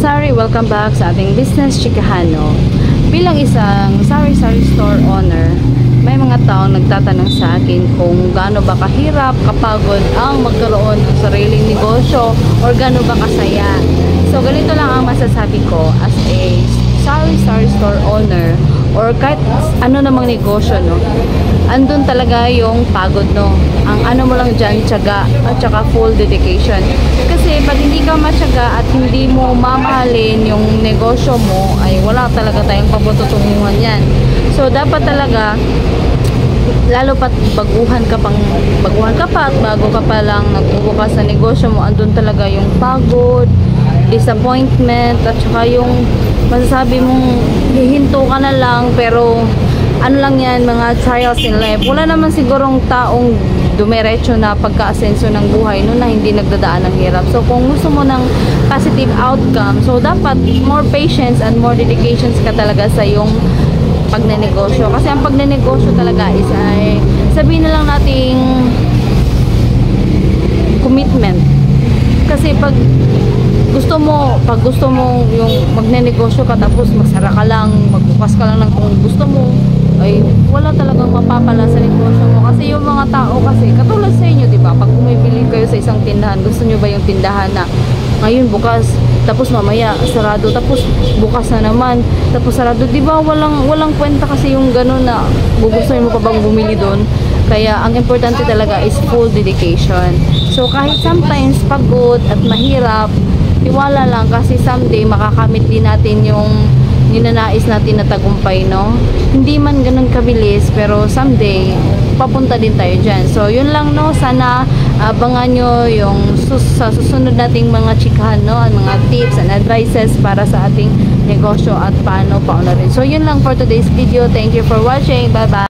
sari, welcome back sa ating business chikahan, no? Bilang isang sari-sari store owner, may mga taong nagtatanong sa akin kung gaano ba kahirap, kapagod ang magkaroon ng sariling negosyo or gaano ba kasaya. So ganito lang ang masasabi ko as a sari-sari store owner or kahit ano namang negosyo, no? Andun talaga yung pagod, no? Ang ano mo lang dyan, tiyaga at saka full dedication. Kasi pag hindi ka matyaga at hindi mo mamahalin yung negosyo mo, ay wala talaga tayong pabututunguhan yan. So dapat talaga, lalo pat baguhan ka pa at bago ka pa lang nagbubukas sa negosyo mo, andun talaga yung pagod, disappointment, at saka yung masasabi mong hihinto ka na lang, pero ano lang yan, mga trials in life. Wala naman sigurong taong dumiretso na pagka-asenso ng buhay no, na hindi nagdadaan ng hirap. So kung gusto mo ng positive outcome, so dapat more patience and more dedications ka talaga sa yung pagnenegosyo. Kasi ang pagnenegosyo talaga is ay, sabihin na lang nating commitment. Kasi pag gusto mo yung magnenegosyo ka tapos magsara ka lang, magbukas ka lang ng kung gusto mo, ay wala talagang mapapala sa negosyo mo. Kasi yung mga tao kasi, katulad sa inyo, di ba? Pag bumibili kayo sa isang tindahan, gusto nyo ba yung tindahan na ngayon bukas, tapos mamaya sarado, tapos bukas na naman, tapos sarado, di ba? Walang kwenta kasi yung gano'n na gugustuhin mo pa bang bumili doon. Kaya ang importante talaga is full dedication. So kahit sometimes pagod at mahirap, tiwala lang kasi someday makakamit din natin yung ninanais natin na tagumpay, no? Hindi man ganun kabilis, pero someday papunta din tayo dyan. So yun lang, no? Sana abangan nyo yung sa susunod nating mga chikahan, no? At mga tips and advices para sa ating negosyo at paano pauna rin. So yun lang for today's video. Thank you for watching. Bye bye.